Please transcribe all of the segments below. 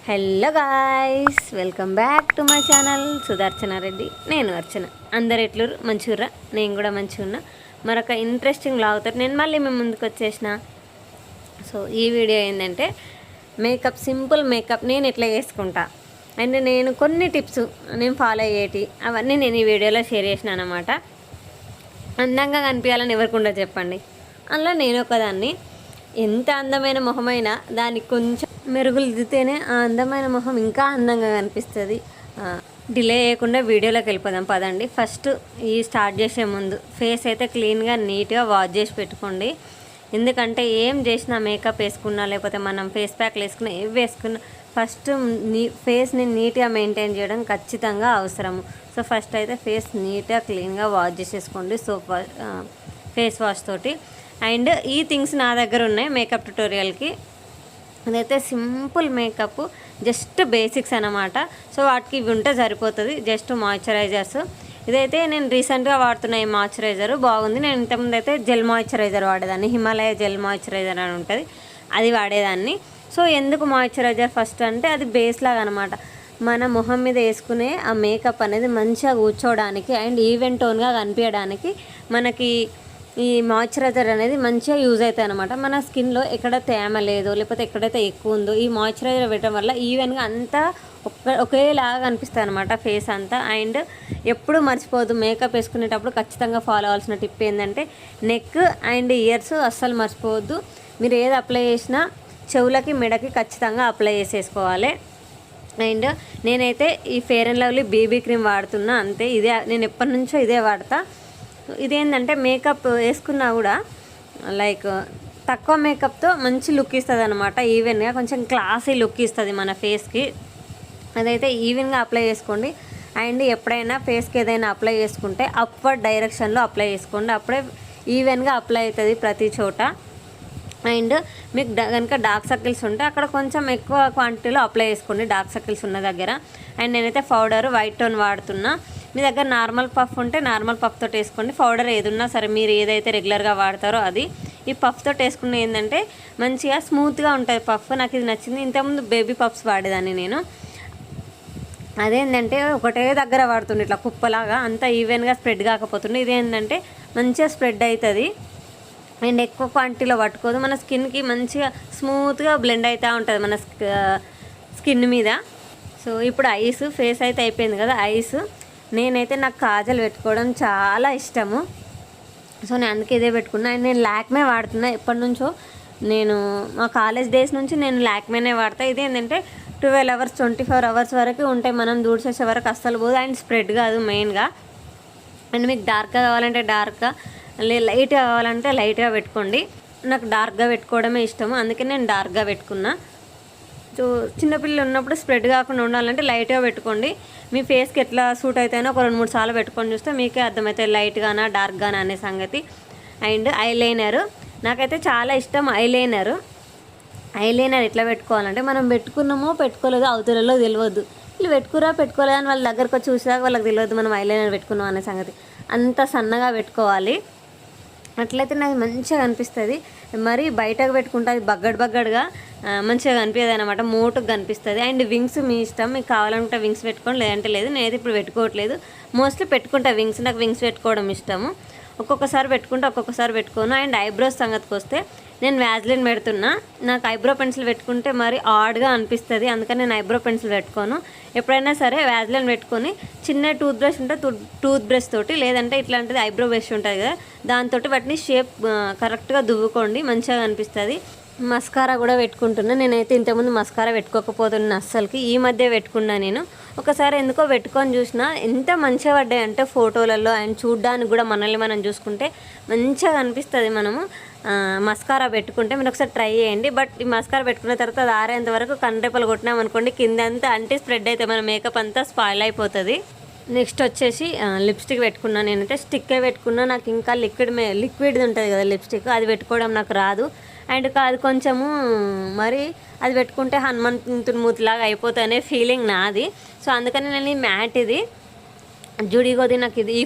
Hello guys, welcome back to my channel Sudarshana Reddy. నేను అర్చన. అందరు ఎట్లు మంచిగా? నేను కూడా మంచిగా ఉన్నా. మరొక ఇంట్రెస్టింగ్ వ్లాగ్తో నేను మళ్ళీ మేము ముందుకు వచ్చేసిన. సో ఈ వీడియో ఏంటంటే మేకప్, సింపుల్ మేకప్ నేను ఎట్లా చేసుకుంటా అండ్ నేను కొన్ని టిప్స్ నేను ఫాలో అయ్యేటి అవన్నీ నేను ఈ వీడియోలో షేర్ చేసినాను అనమాట. అందంగా కనిపించాలని ఎవరికుండా చెప్పండి. అందులో నేను ఒకదాన్ని. ఎంత అందమైన మొహమైనా దానికి కొంచెం మెరుగులు దిద్దితేనే ఆ అందమైన మొహం ఇంకా అందంగా కనిపిస్తుంది. డిలే చేయకుండా వీడియోలోకి వెళ్ళిపోదాం పదండి. ఫస్ట్ ఈ స్టార్ట్ చేసే ముందు ఫేస్ అయితే క్లీన్గా నీట్గా వాష్ చేసి పెట్టుకోండి. ఎందుకంటే ఏం చేసినా మేకప్ వేసుకున్నా లేకపోతే మనం ఫేస్ ప్యాక్లు వేసుకున్నా ఏవి వేసుకున్నా ఫస్ట్ ఫేస్ని నీట్గా మెయింటైన్ చేయడం ఖచ్చితంగా అవసరము. సో ఫస్ట్ అయితే ఫేస్ నీట్గా క్లీన్గా వాష్ చేసేసుకోండి ఫేస్ వాష్ తోటి. అండ్ ఈ థింగ్స్ నా దగ్గర ఉన్నాయి మేకప్ ట్యుటోరియల్కి. అదైతే సింపుల్ మేకప్, జస్ట్ బేసిక్స్ అన్నమాట. సో వాటికి ఇవి ఉంటే సరిపోతుంది. Just moisturizers. ఇదైతే నేను రీసెంట్గా వాడుతున్న ఈ మాయిశ్చరైజర్ బాగుంది. నేను ఇంతకుముందు అయితే జెల్ మాయిశ్చరైజర్ వాడేదాన్ని. హిమాలయ జెల్ మాయిశ్చరైజర్ అని ఉంటుంది, అది వాడేదాన్ని. సో ఎందుకు మాయిశ్చరైజర్ ఫస్ట్ అంటే అది బేస్ లాగా అనమాట. మన మొహం మీద వేసుకునే ఆ మేకప్ అనేది మంచిగా కూర్చోవడానికి అండ్ ఈవెన్ టోన్గా కనిపించడానికి మనకి ఈ మాయిశ్చరైజర్ అనేది మంచిగా యూజ్ అవుతాయి అనమాట. మన స్కిన్లో ఎక్కడ తేమ లేదో లేకపోతే ఎక్కడైతే ఎక్కువ ఉందో ఈ మాయిశ్చరైజర్ పెట్టడం వల్ల ఈవెన్గా అంతా ఒకేలాగా కనిపిస్తుంది అనమాట ఫేస్ అంతా. అండ్ ఎప్పుడు మర్చిపోవద్దు, మేకప్ వేసుకునేటప్పుడు ఖచ్చితంగా ఫాలో అవ్వాల్సిన టిప్ ఏంటంటే నెక్ అండ్ ఇయర్స్ అస్సలు మర్చిపోవద్దు. మీరు ఏది అప్లై చేసినా చెవులకి మెడకి ఖచ్చితంగా అప్లై చేసేసుకోవాలి. అండ్ నేనైతే ఈ Fair and Lovely baby cream వాడుతున్నా, అంతే. ఇదే నేను ఎప్పటి నుంచో ఇదే వాడతా. ఇదేంటంటే మేకప్ వేసుకున్నా కూడా లైక్ తక్కువ మేకప్తో మంచి లుక్ ఇస్తుంది అనమాట. ఈవెన్గా కొంచెం క్లాసీ లుక్ ఇస్తుంది మన ఫేస్కి. అదైతే ఈవెన్గా అప్లై చేసుకోండి. అండ్ ఎప్పుడైనా ఫేస్కి ఏదైనా అప్లై చేసుకుంటే అప్వర్డ్ డైరెక్షన్లో అప్లై చేసుకోండి, అప్పుడే ఈవెన్గా అప్లై అవుతుంది ప్రతి చోట. అండ్ మీకు కనుక డార్క్ సర్కిల్స్ ఉంటే అక్కడ కొంచెం ఎక్కువ క్వాంటిటీలో అప్లై చేసుకోండి డార్క్ సర్కిల్స్ ఉన్న దగ్గర. అండ్ నేనైతే పౌడర్ వైట్ టోన్ వాడుతున్నా. మీ దగ్గర నార్మల్ పఫ్ ఉంటే నార్మల్ పఫ్ తోటి వేసుకోండి. పౌడర్ ఏది ఉన్నా సరే, మీరు ఏదైతే రెగ్యులర్గా వాడతారో అది. ఈ పఫ్ తోటి వేసుకున్న ఏంటంటే మంచిగా స్మూత్గా ఉంటుంది పఫ్. నాకు ఇది నచ్చింది. ఇంతకుముందు బేబీ పఫ్స్ వాడేదాన్ని నేను. అదేంటంటే ఒకటే దగ్గర వాడుతుండే ఇట్లా కుప్పలాగా, అంతా ఈవెన్గా స్ప్రెడ్ కాకపోతుండే. ఇదేంటంటే మంచిగా స్ప్రెడ్ అవుతుంది అండ్ ఎక్కువ క్వాంటిటీలో పట్టుకోదు. మన స్కిన్కి మంచిగా స్మూత్గా బ్లెండ్ అవుతూ ఉంటుంది మన స్కిన్ మీద. సో ఇప్పుడు ఐస్, ఫేస్ అయితే అయిపోయింది కదా. ఐస్ నేనైతే నాకు కాజల్ పెట్టుకోవడం చాలా ఇష్టము. సో నేను అందుకే ఇదే పెట్టుకున్నా. అండ్ నేను లాక్మే వాడుతున్నా ఎప్పటి నుంచో. నేను మా కాలేజ్ డేస్ నుంచి నేను లాక్మేనే వాడతా. ఇది ఏంటంటే 12 hours 24 hours వరకు ఉంటాయి. మనం దూడ్చేసే వరకు అస్సలు పోదు అండ్ స్ప్రెడ్ కాదు మెయిన్గా. అండ్ మీకు డార్క్గా కావాలంటే డార్క్గా, లైట్గా కావాలంటే లైట్గా పెట్టుకోండి. నాకు డార్క్గా పెట్టుకోవడమే ఇష్టము, అందుకే నేను డార్క్గా పెట్టుకున్నా. సో చిన్నపిల్లలు ఉన్నప్పుడు స్ప్రెడ్ కాకుండా ఉండాలంటే లైట్గా పెట్టుకోండి. మీ ఫేస్కి ఎట్లా సూట్ అవుతాయో ఒక 2-3 సార్లు పెట్టుకొని చూస్తే మీకే అర్థమవుతాయి లైట్గానా డార్క్గానా అనే సంగతి. అండ్ ఐలైనర్ నాకైతే చాలా ఇష్టం. ఐలైనర్ ఎట్లా పెట్టుకోవాలంటే మనం పెట్టుకున్నామో పెట్టుకోలేదో అవతలలో తెలియదు. వీళ్ళు పెట్టుకోలేదని వాళ్ళ దగ్గరకు వచ్చి చూసాక వాళ్ళకి తెలియదు మనం ఐలైనర్ పెట్టుకున్నాం అనే సంగతి. అంత సన్నగా పెట్టుకోవాలి, అట్లయితే నాకు మంచిగా కనిపిస్తుంది. మరి బయటకు పెట్టుకుంటే అది బగ్గడ్గా మంచిగా కనిపించదు అనమాట, మోటుగా కనిపిస్తుంది. అండ్ వింగ్స్ మీ ఇష్టం, మీకు కావాలంటే వింగ్స్ పెట్టుకోండి, లేదంటే లేదు. నేనైతే ఇప్పుడు పెట్టుకోవట్లేదు, మోస్ట్లీ పెట్టుకుంటా వింగ్స్. నాకు వింగ్స్ పెట్టుకోవడం ఇష్టము. ఒక్కొక్కసారి పెట్టుకుంటే ఒక్కొక్కసారి పెట్టుకోను. అండ్ ఐబ్రోస్ సంగతికి వస్తే నేను వ్యాజ్లిన్ పెడుతున్నా. నాకు ఐబ్రో పెన్సిల్ పెట్టుకుంటే మరి ఆడ్గా అనిపిస్తుంది, అందుకని నేను ఐబ్రో పెన్సిల్ పెట్టుకోను. ఎప్పుడైనా సరే వ్యాజ్లిన్ పెట్టుకొని చిన్న టూత్ బ్రష్ ఉంటే టూత్ బ్రష్ తోటి, లేదంటే ఇట్లాంటిది ఐబ్రో బ్రష్ ఉంటుంది కదా దాంతో వాటిని షేప్ కరెక్ట్గా దువ్వుకోండి, మంచిగా కనిపిస్తుంది. మస్కారా కూడా పెట్టుకుంటున్నా. నేనైతే ఇంతకుముందు మస్కారా పెట్టుకోకపోతున్నా అస్సలకి, ఈ మధ్య పెట్టుకున్నా నేను. ఒకసారి ఎందుకో పెట్టుకొని చూసినా ఎంత మంచిగా పడ్డాయి అంటే ఫోటోలలో. అండ్ చూడ్డానికి కూడా మనల్ని మనం చూసుకుంటే మంచిగా కనిపిస్తుంది మనము మస్కారా పెట్టుకుంటే. మీరు ఒకసారి ట్రై చేయండి. బట్ ఈ మస్కారా పెట్టుకున్న తర్వాత అది ఆరేంత వరకు కండ్రెప్పలు కొట్టినామనుకోండి కిందంతా అంటే స్ప్రెడ్ అయితే మన మేకప్ అంతా స్పాయిల్ అయిపోతుంది. నెక్స్ట్ వచ్చేసి లిప్స్టిక్ పెట్టుకున్నా. నేనైతే స్టిక్కే పెట్టుకున్నా. నాకు ఇంకా లిక్విడ్ ఉంటుంది కదా లిప్స్టిక్, అది పెట్టుకోవడం నాకు రాదు. అండ్ అది కొంచెము మరి అది పెట్టుకుంటే హనుమంతుని మూతిలాగా అయిపోతానే ఫీలింగ్ నాది. సో అందుకని నేను ఈ మ్యాట్ ఇది జుడిగోది నాకు ఈ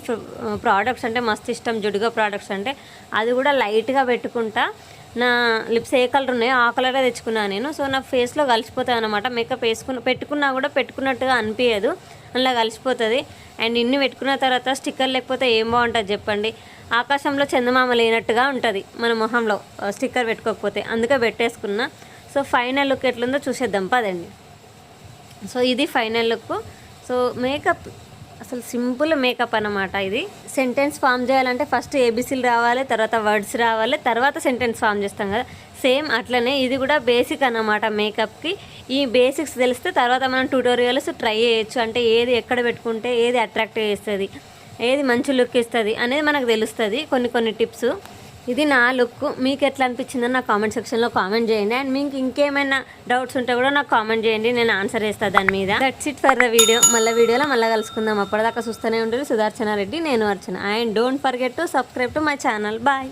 ప్రోడక్ట్స్ అంటే మస్తు ఇష్టం. జుడిగో ప్రోడక్ట్స్ అంటే అది కూడా లైట్గా పెట్టుకుంటా. నా లిప్స్ ఏ కలర్ ఉన్నాయో ఆ కలరే తెచ్చుకున్నాను నేను. సో నా ఫేస్లో కలిసిపోతాయి అనమాట. మేకప్ పెట్టుకున్నా కూడా పెట్టుకున్నట్టుగా అనిపించదు, అలా కలిసిపోతుంది. అండ్ ఇన్ని పెట్టుకున్న తర్వాత స్టిక్కర్ లేకపోతే ఏం బాగుంటుంది చెప్పండి. ఆకాశంలో చందమామ లేనట్టుగా ఉంటుంది మన మొహంలో స్టిక్కర్ పెట్టుకోకపోతే. అందుకే పెట్టేసుకున్నా. సో ఫైనల్ లుక్ ఎట్లుందో చూసేద్దాం పదండి. సో ఇది ఫైనల్ లుక్. సో మేకప్ అసలు సింపుల్ మేకప్ అన్నమాట. ఇది సెంటెన్స్ ఫామ్ చేయాలంటే ఫస్ట్ ఏబీసీలు రావాలి, తర్వాత వర్డ్స్ రావాలి, తర్వాత సెంటెన్స్ ఫామ్ చేస్తాం కదా, సేమ్ అట్లనే ఇది కూడా బేసిక్ అన్నమాట మేకప్కి. ఈ బేసిక్స్ తెలిస్తే తర్వాత మనం ట్యూటోరియల్స్ ట్రై చేయొచ్చు. అంటే ఏది ఎక్కడ పెట్టుకుంటే ఏది అట్రాక్ట్ చేస్తుంది, ఏది మంచి లుక్ ఇస్తుంది అనేది మనకు తెలుస్తుంది. కొన్ని టిప్స్. ఇది నా లుక్. మీకు ఎట్లా అనిపించిందని నాకు కామెంట్ సెక్షన్లో కామెంట్ చేయండి. అండ్ మీకు ఇంకేమైనా డౌట్స్ ఉంటే కూడా నాకు కామెంట్ చేయండి, నేను ఆన్సర్ చేస్తాను దాని మీద. That's it for the video. వీడియోలో మళ్ళీ కలుసుకుందాం. అప్పటిదాకా చూస్తూనే ఉంటుంది సుదర్శన రెడ్డి, నేను Archana. And don't forget to subscribe to my channel. Bye.